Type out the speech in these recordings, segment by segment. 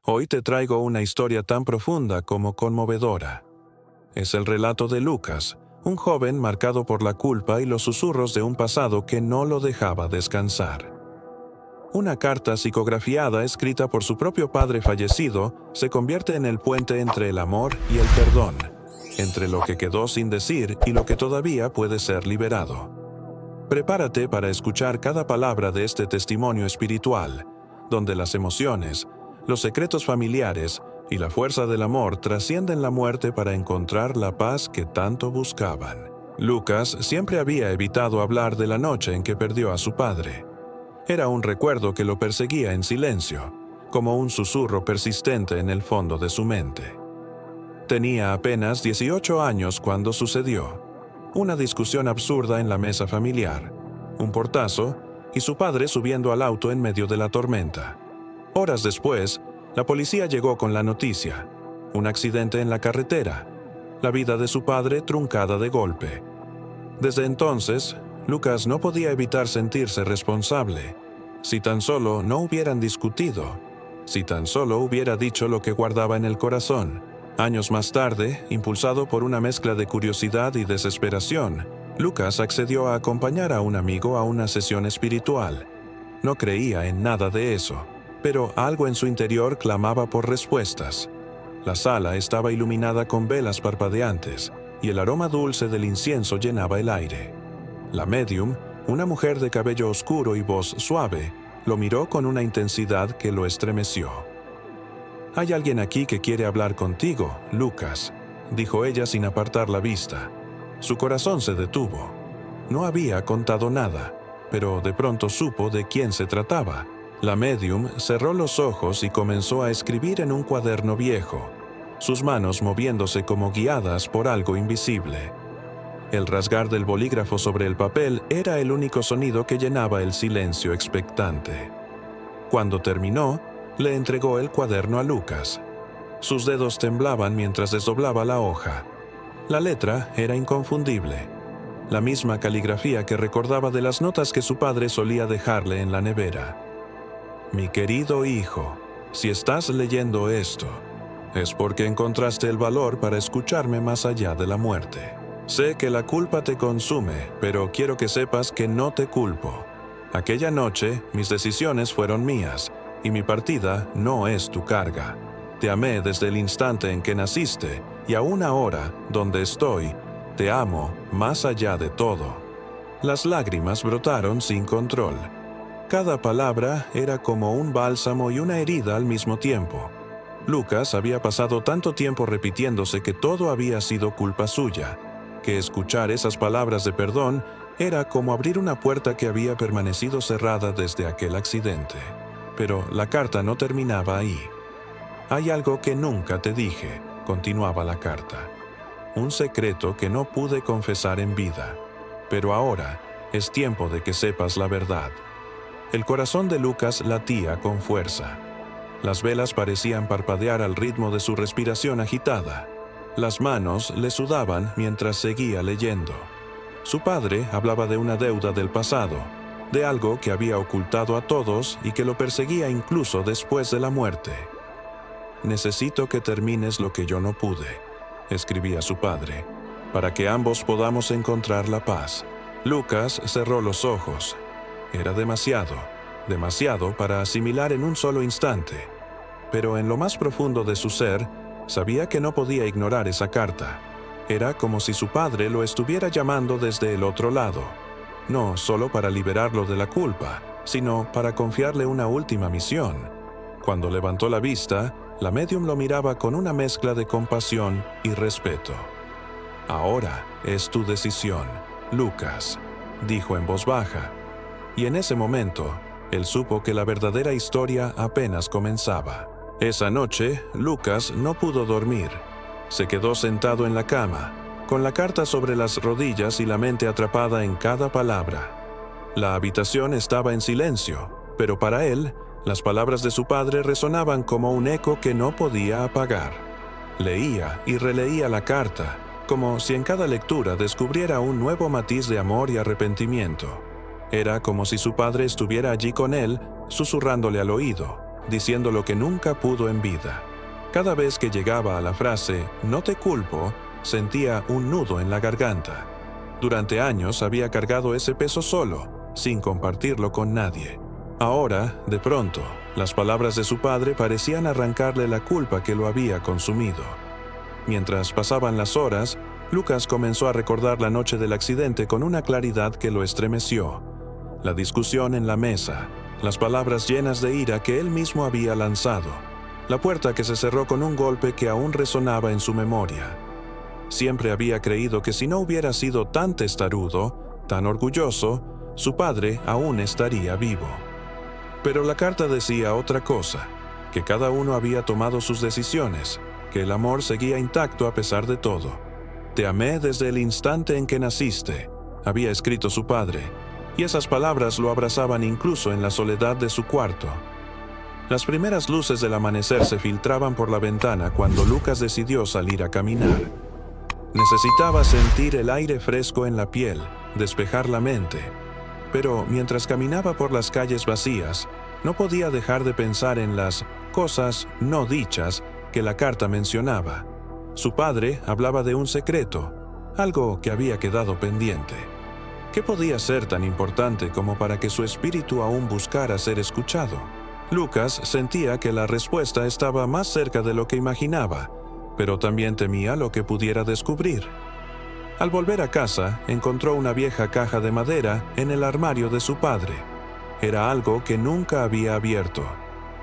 Hoy te traigo una historia tan profunda como conmovedora. Es el relato de Lucas, un joven marcado por la culpa y los susurros de un pasado que no lo dejaba descansar. Una carta psicografiada escrita por su propio padre fallecido se convierte en el puente entre el amor y el perdón, entre lo que quedó sin decir y lo que todavía puede ser liberado. Prepárate para escuchar cada palabra de este testimonio espiritual, donde las emociones, los secretos familiares y la fuerza del amor trascienden la muerte para encontrar la paz que tanto buscaban. Lucas siempre había evitado hablar de la noche en que perdió a su padre. Era un recuerdo que lo perseguía en silencio, como un susurro persistente en el fondo de su mente. Tenía apenas 18 años cuando sucedió. Una discusión absurda en la mesa familiar, un portazo y su padre subiendo al auto en medio de la tormenta. Horas después, la policía llegó con la noticia: un accidente en la carretera, la vida de su padre truncada de golpe. Desde entonces, Lucas no podía evitar sentirse responsable. Si tan solo no hubieran discutido, si tan solo hubiera dicho lo que guardaba en el corazón. Años más tarde, impulsado por una mezcla de curiosidad y desesperación, Lucas accedió a acompañar a un amigo a una sesión espiritual. No creía en nada de eso, pero algo en su interior clamaba por respuestas. La sala estaba iluminada con velas parpadeantes, y el aroma dulce del incienso llenaba el aire. La médium, una mujer de cabello oscuro y voz suave, lo miró con una intensidad que lo estremeció. «Hay alguien aquí que quiere hablar contigo, Lucas», dijo ella sin apartar la vista. Su corazón se detuvo. No había contado nada, pero de pronto supo de quién se trataba. La médium cerró los ojos y comenzó a escribir en un cuaderno viejo, sus manos moviéndose como guiadas por algo invisible. El rasgar del bolígrafo sobre el papel era el único sonido que llenaba el silencio expectante. Cuando terminó, le entregó el cuaderno a Lucas. Sus dedos temblaban mientras desdoblaba la hoja. La letra era inconfundible, la misma caligrafía que recordaba de las notas que su padre solía dejarle en la nevera. «Mi querido hijo, si estás leyendo esto, es porque encontraste el valor para escucharme más allá de la muerte. Sé que la culpa te consume, pero quiero que sepas que no te culpo. Aquella noche, mis decisiones fueron mías, y mi partida no es tu carga. Te amé desde el instante en que naciste, y aún ahora, donde estoy, te amo más allá de todo». Las lágrimas brotaron sin control. Cada palabra era como un bálsamo y una herida al mismo tiempo. Lucas había pasado tanto tiempo repitiéndose que todo había sido culpa suya, que escuchar esas palabras de perdón era como abrir una puerta que había permanecido cerrada desde aquel accidente. Pero la carta no terminaba ahí. «Hay algo que nunca te dije», continuaba la carta. «Un secreto que no pude confesar en vida. Pero ahora es tiempo de que sepas la verdad». El corazón de Lucas latía con fuerza. Las velas parecían parpadear al ritmo de su respiración agitada. Las manos le sudaban mientras seguía leyendo. Su padre hablaba de una deuda del pasado, de algo que había ocultado a todos y que lo perseguía incluso después de la muerte. «Necesito que termines lo que yo no pude», escribía su padre, «para que ambos podamos encontrar la paz». Lucas cerró los ojos. Era demasiado para asimilar en un solo instante. Pero en lo más profundo de su ser, sabía que no podía ignorar esa carta. Era como si su padre lo estuviera llamando desde el otro lado, no solo para liberarlo de la culpa, sino para confiarle una última misión. Cuando levantó la vista, la médium lo miraba con una mezcla de compasión y respeto. «Ahora es tu decisión, Lucas», dijo en voz baja. Y en ese momento, él supo que la verdadera historia apenas comenzaba. Esa noche, Lucas no pudo dormir. Se quedó sentado en la cama, con la carta sobre las rodillas y la mente atrapada en cada palabra. La habitación estaba en silencio, pero para él, las palabras de su padre resonaban como un eco que no podía apagar. Leía y releía la carta, como si en cada lectura descubriera un nuevo matiz de amor y arrepentimiento. Era como si su padre estuviera allí con él, susurrándole al oído: diciendo lo que nunca pudo en vida. Cada vez que llegaba a la frase «no te culpo», sentía un nudo en la garganta. Durante años había cargado ese peso solo, sin compartirlo con nadie. Ahora, de pronto, las palabras de su padre parecían arrancarle la culpa que lo había consumido. Mientras pasaban las horas, Lucas comenzó a recordar la noche del accidente con una claridad que lo estremeció. La discusión en la mesa, las palabras llenas de ira que él mismo había lanzado, la puerta que se cerró con un golpe que aún resonaba en su memoria. Siempre había creído que si no hubiera sido tan testarudo, tan orgulloso, su padre aún estaría vivo. Pero la carta decía otra cosa, que cada uno había tomado sus decisiones, que el amor seguía intacto a pesar de todo. «Te amé desde el instante en que naciste», había escrito su padre, y esas palabras lo abrazaban incluso en la soledad de su cuarto. Las primeras luces del amanecer se filtraban por la ventana cuando Lucas decidió salir a caminar. Necesitaba sentir el aire fresco en la piel, despejar la mente. Pero mientras caminaba por las calles vacías, no podía dejar de pensar en las cosas no dichas que la carta mencionaba. Su padre hablaba de un secreto, algo que había quedado pendiente. ¿Qué podía ser tan importante como para que su espíritu aún buscara ser escuchado? Lucas sentía que la respuesta estaba más cerca de lo que imaginaba, pero también temía lo que pudiera descubrir. Al volver a casa, encontró una vieja caja de madera en el armario de su padre. Era algo que nunca había abierto.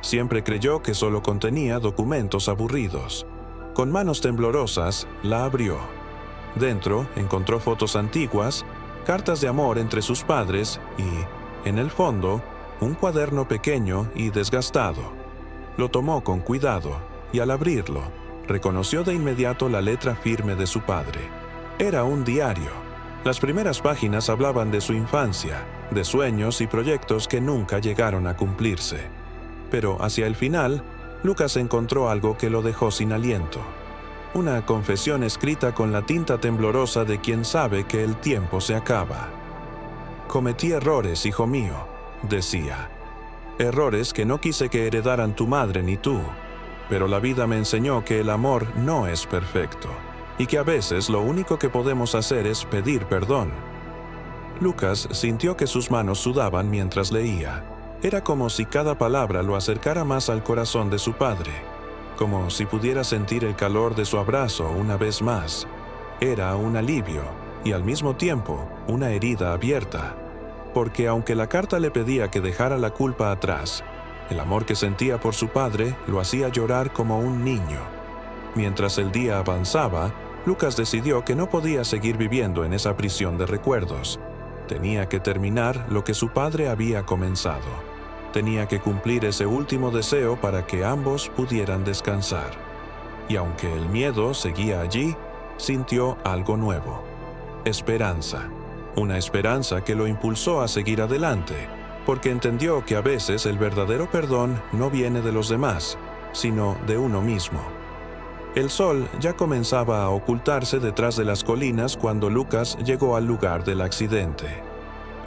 Siempre creyó que solo contenía documentos aburridos. Con manos temblorosas, la abrió. Dentro encontró fotos antiguas, cartas de amor entre sus padres y, en el fondo, un cuaderno pequeño y desgastado. Lo tomó con cuidado y al abrirlo, reconoció de inmediato la letra firme de su padre. Era un diario. Las primeras páginas hablaban de su infancia, de sueños y proyectos que nunca llegaron a cumplirse. Pero hacia el final, Lucas encontró algo que lo dejó sin aliento. Una confesión escrita con la tinta temblorosa de quien sabe que el tiempo se acaba. «Cometí errores, hijo mío», decía. «Errores que no quise que heredaran tu madre ni tú. Pero la vida me enseñó que el amor no es perfecto, y que a veces lo único que podemos hacer es pedir perdón». Lucas sintió que sus manos sudaban mientras leía. Era como si cada palabra lo acercara más al corazón de su padre, como si pudiera sentir el calor de su abrazo una vez más. Era un alivio y al mismo tiempo una herida abierta, porque aunque la carta le pedía que dejara la culpa atrás, el amor que sentía por su padre lo hacía llorar como un niño. Mientras el día avanzaba, Lucas decidió que no podía seguir viviendo en esa prisión de recuerdos. Tenía que terminar lo que su padre había comenzado. Tenía que cumplir ese último deseo para que ambos pudieran descansar. Y aunque el miedo seguía allí, sintió algo nuevo. Esperanza. Una esperanza que lo impulsó a seguir adelante, porque entendió que a veces el verdadero perdón no viene de los demás, sino de uno mismo. El sol ya comenzaba a ocultarse detrás de las colinas cuando Lucas llegó al lugar del accidente.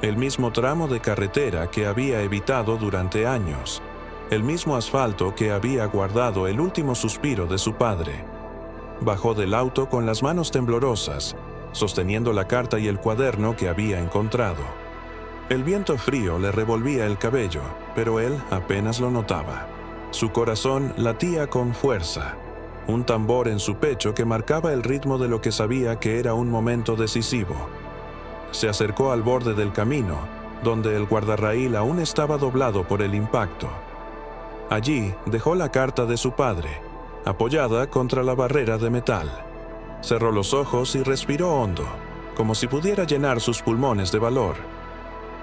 El mismo tramo de carretera que había evitado durante años, el mismo asfalto que había guardado el último suspiro de su padre. Bajó del auto con las manos temblorosas, sosteniendo la carta y el cuaderno que había encontrado. El viento frío le revolvía el cabello, pero él apenas lo notaba. Su corazón latía con fuerza, un tambor en su pecho que marcaba el ritmo de lo que sabía que era un momento decisivo. Se acercó al borde del camino, donde el guardarraíl aún estaba doblado por el impacto. Allí dejó la carta de su padre, apoyada contra la barrera de metal. Cerró los ojos y respiró hondo, como si pudiera llenar sus pulmones de valor.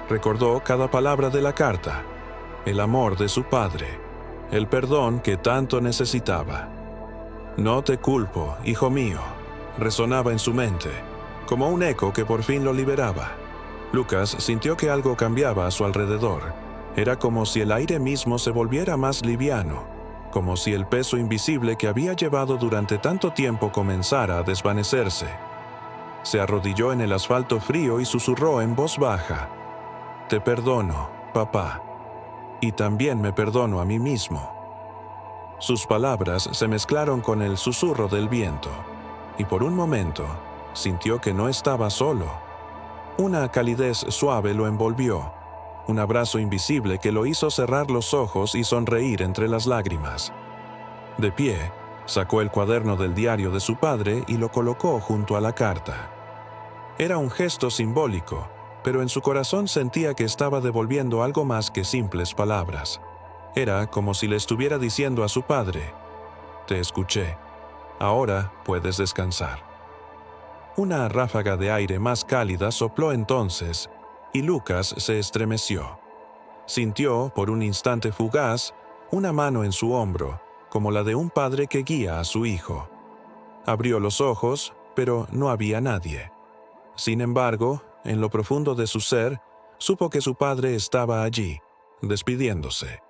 Recordó cada palabra de la carta, el amor de su padre, el perdón que tanto necesitaba. «No te culpo, hijo mío», resonaba en su mente, como un eco que por fin lo liberaba. Lucas sintió que algo cambiaba a su alrededor. Era como si el aire mismo se volviera más liviano, como si el peso invisible que había llevado durante tanto tiempo comenzara a desvanecerse. Se arrodilló en el asfalto frío y susurró en voz baja: «Te perdono, papá». y también me perdono a mí mismo. Sus palabras se mezclaron con el susurro del viento, y por un momento sintió que no estaba solo. Una calidez suave lo envolvió, un abrazo invisible que lo hizo cerrar los ojos y sonreír entre las lágrimas. De pie, sacó el cuaderno del diario de su padre y lo colocó junto a la carta. Era un gesto simbólico, pero en su corazón sentía que estaba devolviendo algo más que simples palabras. Era como si le estuviera diciendo a su padre: «Te escuché, ahora puedes descansar». Una ráfaga de aire más cálida sopló entonces, y Lucas se estremeció. Sintió, por un instante fugaz, una mano en su hombro, como la de un padre que guía a su hijo. Abrió los ojos, pero no había nadie. Sin embargo, en lo profundo de su ser, supo que su padre estaba allí, despidiéndose.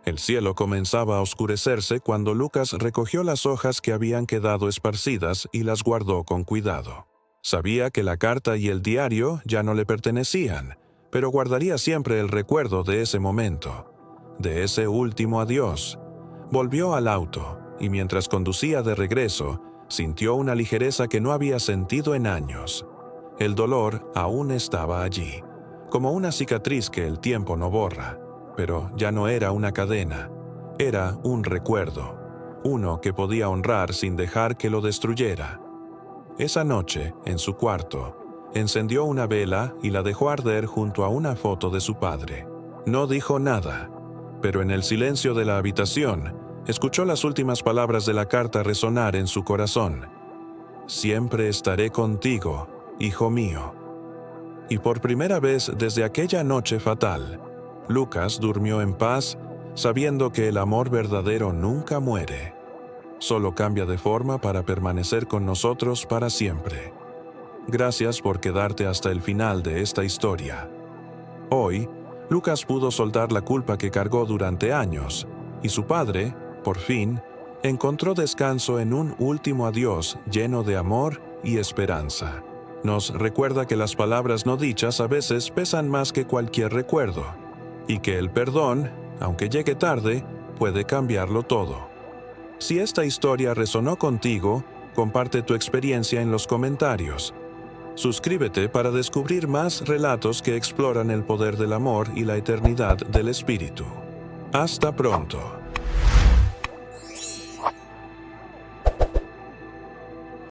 El cielo comenzaba a oscurecerse cuando Lucas recogió las hojas que habían quedado esparcidas y las guardó con cuidado. Sabía que la carta y el diario ya no le pertenecían, pero guardaría siempre el recuerdo de ese momento, de ese último adiós. Volvió al auto, y mientras conducía de regreso, sintió una ligereza que no había sentido en años. El dolor aún estaba allí, como una cicatriz que el tiempo no borra, pero ya no era una cadena, era un recuerdo, uno que podía honrar sin dejar que lo destruyera. Esa noche, en su cuarto, encendió una vela y la dejó arder junto a una foto de su padre. No dijo nada, pero en el silencio de la habitación, escuchó las últimas palabras de la carta resonar en su corazón: «Siempre estaré contigo, hijo mío». Y por primera vez desde aquella noche fatal, Lucas durmió en paz, sabiendo que el amor verdadero nunca muere. Solo cambia de forma para permanecer con nosotros para siempre. Gracias por quedarte hasta el final de esta historia. Hoy, Lucas pudo soltar la culpa que cargó durante años, y su padre, por fin, encontró descanso en un último adiós lleno de amor y esperanza. Nos recuerda que las palabras no dichas a veces pesan más que cualquier recuerdo, y que el perdón, aunque llegue tarde, puede cambiarlo todo. Si esta historia resonó contigo, comparte tu experiencia en los comentarios. Suscríbete para descubrir más relatos que exploran el poder del amor y la eternidad del espíritu. Hasta pronto.